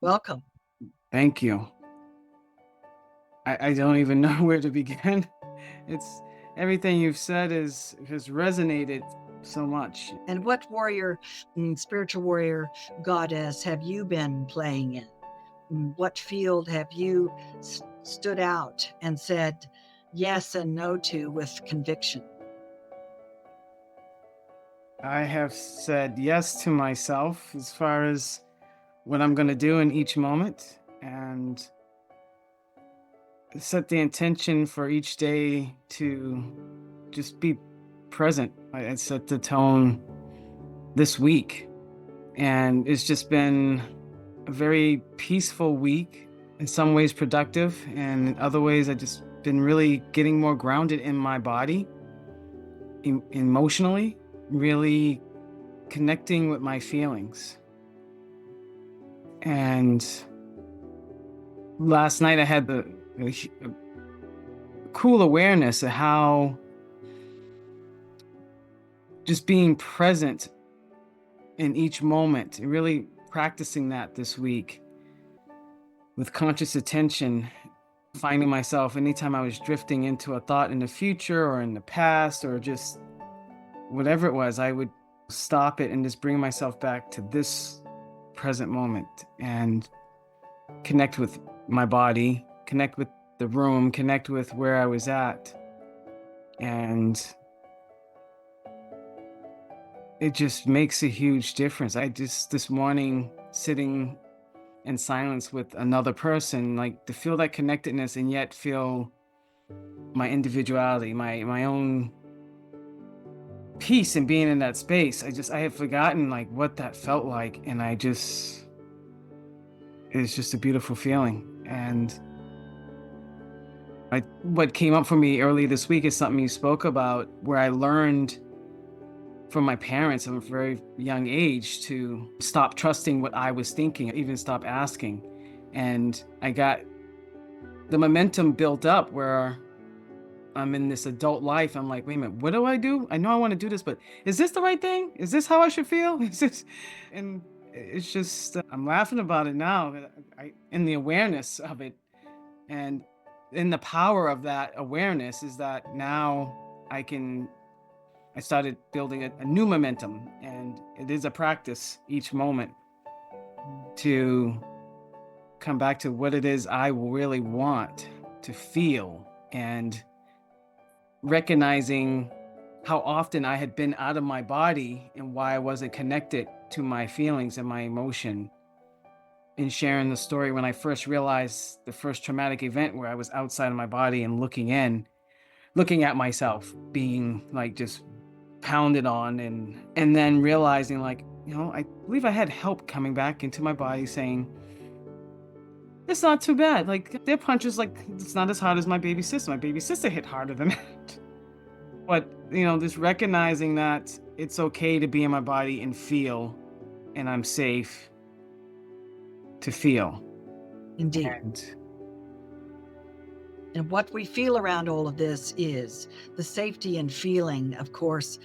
Welcome. Thank you. I don't even know where to begin. It's everything you've said has resonated so much. And what warrior, spiritual warrior goddess have you been playing in? What field have you stood out and said yes and no to with conviction? I have said yes to myself as far as what I'm going to do in each moment and set the intention for each day to just be present. I set the tone this week, and it's just been a very peaceful week, in some ways productive, and in other ways I just been really getting more grounded in my body, emotionally, really connecting with my feelings. And last night I had a cool awareness of how just being present in each moment, and really practicing that this week with conscious attention, finding myself anytime I was drifting into a thought in the future or in the past or just whatever it was, I would stop it and just bring myself back to this present moment and connect with my body, connect with the room, connect with where I was at. And it just makes a huge difference. I just, this morning, sitting in silence with another person, like to feel that connectedness and yet feel my individuality, my own peace in being in that space. I have forgotten like what that felt like. And it's just a beautiful feeling. And what came up for me early this week is something you spoke about, where I learned from my parents at a very young age to stop trusting what I was thinking, even stop asking. And I got the momentum built up where I'm in this adult life. I'm like, wait a minute, what do I do? I know I want to do this, but is this the right thing? Is this how I should feel? Is this? And it's just, I'm laughing about it now, in the awareness of it. And in the power of that awareness is that now I can I started building a new momentum, and it is a practice each moment to come back to what it is I really want to feel, and recognizing how often I had been out of my body and why I wasn't connected to my feelings and my emotion. In sharing the story, when I first realized the first traumatic event where I was outside of my body and looking at myself being like just pounded on, and then realizing like, I believe I had help coming back into my body saying it's not too bad, like their punches, like it's not as hard as my baby sister hit harder than that. But just recognizing that it's okay to be in my body and feel, and I'm safe to feel. Indeed. And And what we feel around all of this is the safety and feeling, of course,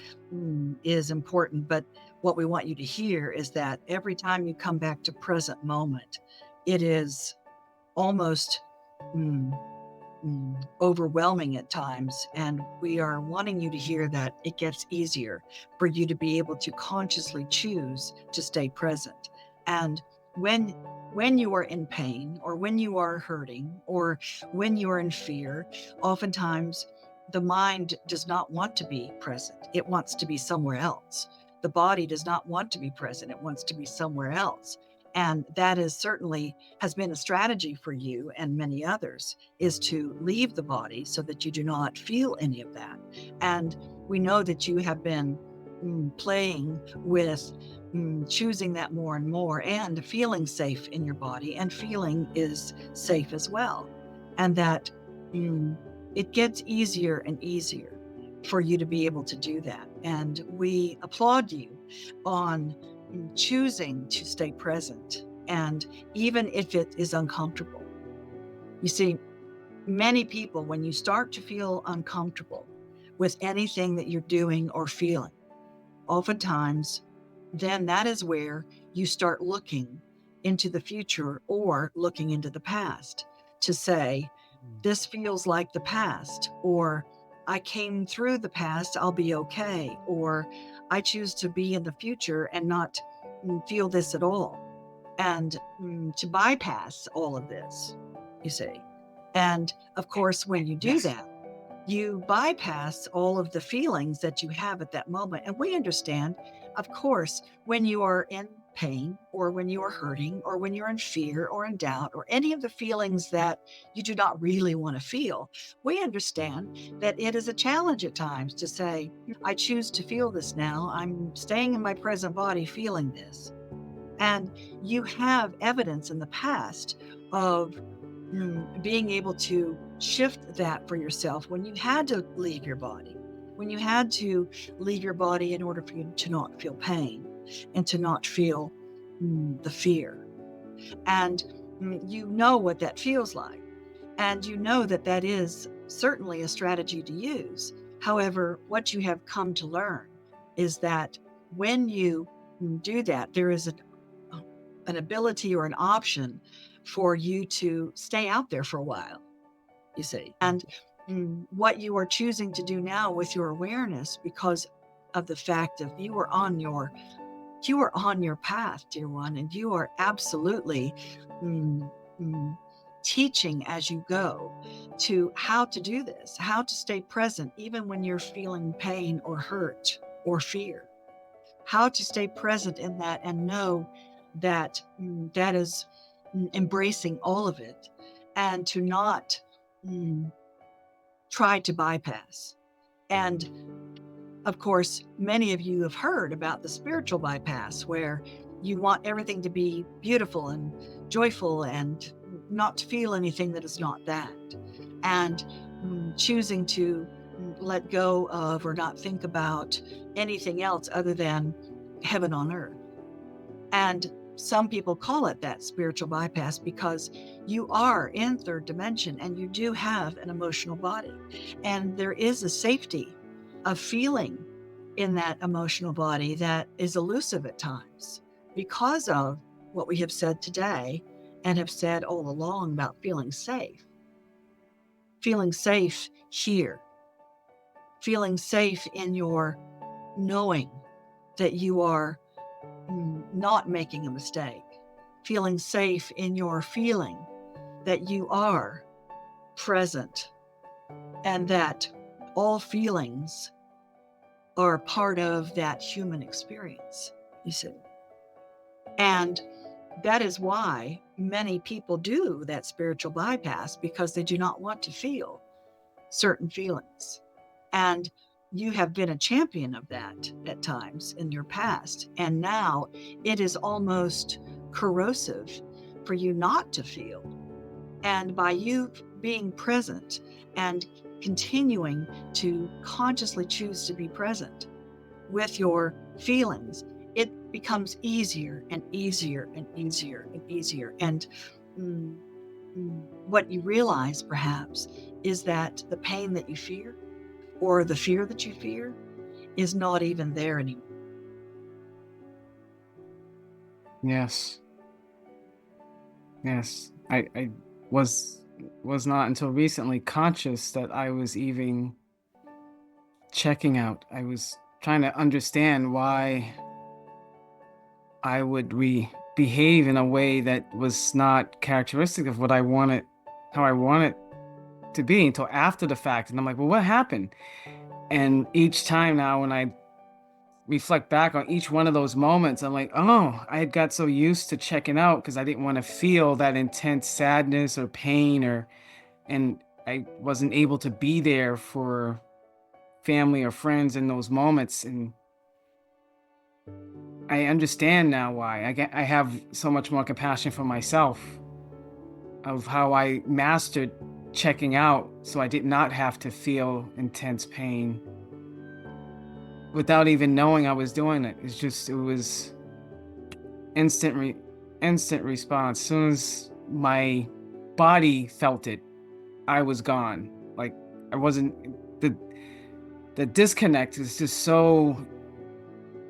is important. But what we want you to hear is that every time you come back to present moment, it is almost mm, overwhelming at times. And we are wanting you to hear that it gets easier for you to be able to consciously choose to stay present. And when when you are in pain or when you are hurting or when you are in fear, oftentimes the mind does not want to be present. It wants to be somewhere else. The body does not want to be present. It wants to be somewhere else. And that is certainly has been a strategy for you and many others, is to leave the body so that you do not feel any of that. And we know that you have been playing with choosing that more and more and feeling safe in your body, and feeling is safe as well. And that it gets easier and easier for you to be able to do that. And we applaud you on choosing to stay present. And even if it is uncomfortable, you see, many people, when you start to feel uncomfortable with anything that you're doing or feeling, oftentimes, then that is where you start looking into the future or looking into the past to say, this feels like the past, or I came through the past, I'll be okay, or I choose to be in the future and not feel this at all, and to bypass all of this, you see. And of course, when you do Yes. that, you bypass all of the feelings that you have at that moment. And we understand, of course, when you are in pain or when you are hurting or when you're in fear or in doubt or any of the feelings that you do not really want to feel, we understand that it is a challenge at times to say, I choose to feel this now. I'm staying in my present body feeling this. And you have evidence in the past of being able to shift that for yourself when you had to leave your body, when you had to leave your body in order for you to not feel pain and to not feel the fear. And you know what that feels like. And you know that that is certainly a strategy to use. However, what you have come to learn is that when you do that, there is an ability or an option for you to stay out there for a while, you see. And what you are choosing to do now with your awareness, because of the fact of you are on your path, dear one, and you are absolutely teaching as you go to how to do this, how to stay present even when you're feeling pain or hurt or fear, how to stay present in that and know that that is embracing all of it, and to not try to bypass. And of course, many of you have heard about the spiritual bypass, where you want everything to be beautiful and joyful and not to feel anything that is not that. And choosing to let go of or not think about anything else other than heaven on earth. And some people call it that spiritual bypass because you are in third dimension and you do have an emotional body. And there is a safety of feeling in that emotional body that is elusive at times because of what we have said today and have said all along about feeling safe. Feeling safe here. Feeling safe in your knowing that you are not making a mistake, feeling safe in your feeling that you are present and that all feelings are part of that human experience, you see. And that is why many people do that spiritual bypass, because they do not want to feel certain feelings. And you have been a champion of that at times in your past. And now it is almost corrosive for you not to feel. And by you being present and continuing to consciously choose to be present with your feelings, it becomes easier and easier and easier and easier. And what you realize perhaps is that the pain that you fear or the fear that you fear is not even there anymore. Yes. Yes. I was not until recently conscious that I was even checking out. I was trying to understand why I would behave in a way that was not characteristic of what I wanted, how I wanted to be, until after the fact. And I'm like, well, what happened? And each time now when I reflect back on each one of those moments, I'm like, oh, I had got so used to checking out because I didn't want to feel that intense sadness or pain, and I wasn't able to be there for family or friends in those moments. And I understand now why. I have so much more compassion for myself, of how I mastered checking out so I did not have to feel intense pain without even knowing I was doing it. It was instant response. As soon as my body felt it, I was gone. Like, I wasn't, the disconnect is just so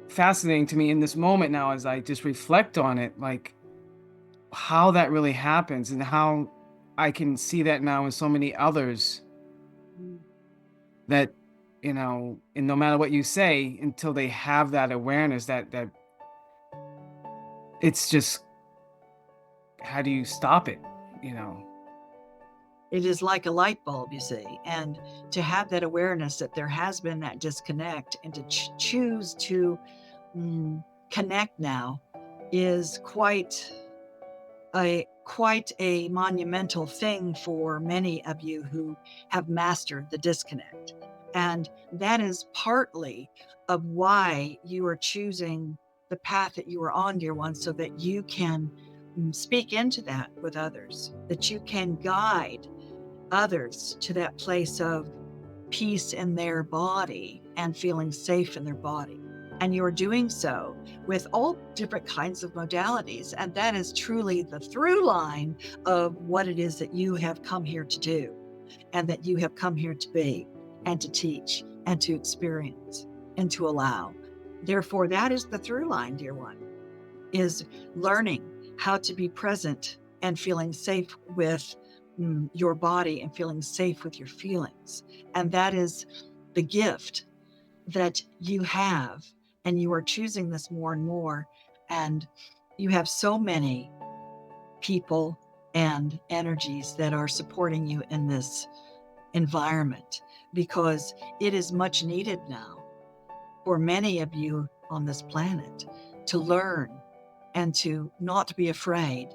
fascinating to me in this moment now as I just reflect on it. Like, how that really happens and how I can see that now in so many others Mm. that, and no matter what you say, until they have that awareness, that it's just, how do you stop it? You know, It is like a light bulb, you see, and to have that awareness that there has been that disconnect and to choose to connect now is quite a monumental thing for many of you who have mastered the disconnect. And that is partly of why you are choosing the path that you are on, dear one, so that you can speak into that with others, that you can guide others to that place of peace in their body and feeling safe in their body. And you're doing so with all different kinds of modalities. And that is truly the through line of what it is that you have come here to do and that you have come here to be and to teach and to experience and to allow. Therefore, that is the through line, dear one, is learning how to be present and feeling safe with your body and feeling safe with your feelings. And that is the gift that you have. And you are choosing this more and more. And you have so many people and energies that are supporting you in this environment because it is much needed now for many of you on this planet to learn and to not be afraid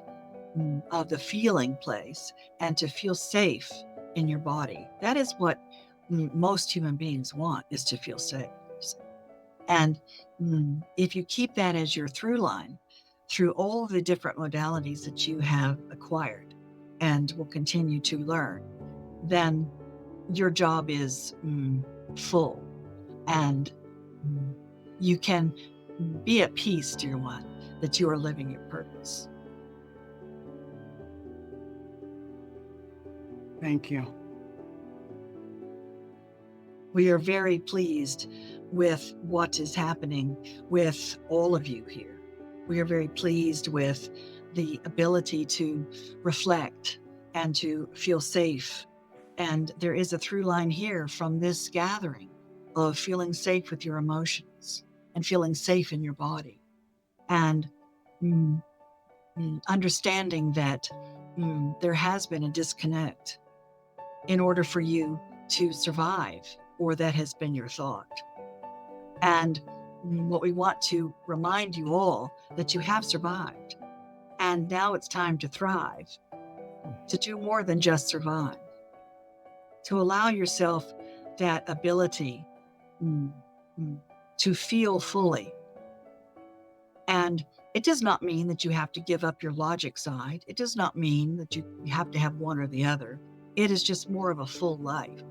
of the feeling place and to feel safe in your body. That is what most human beings want, is to feel safe. And if you keep that as your through line through all of the different modalities that you have acquired and will continue to learn, then your job is full and you can be at peace, dear one, that you are living your purpose. thank you. We are very pleased with what is happening with all of you here. We are very pleased with the ability to reflect and to feel safe. And there is a through line here from this gathering of feeling safe with your emotions and feeling safe in your body and understanding that there has been a disconnect in order for you to survive, or that has been your thought. And what we want to remind you all that you have survived. And now it's time to thrive, to do more than just survive, to allow yourself that ability to feel fully. And it does not mean that you have to give up your logic side. It does not mean that you have to have one or the other. It is just more of a full life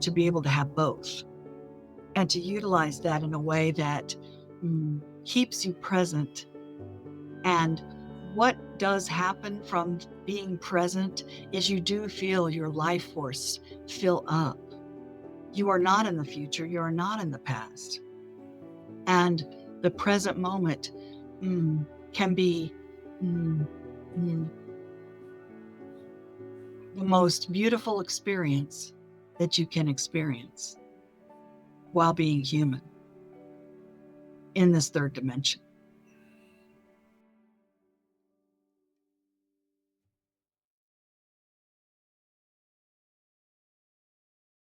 to be able to have both and to utilize that in a way that keeps you present. And what does happen from being present is you do feel your life force fill up. You are not in the future. You are not in the past. And the present moment can be the most beautiful experience that you can experience while being human in this third dimension.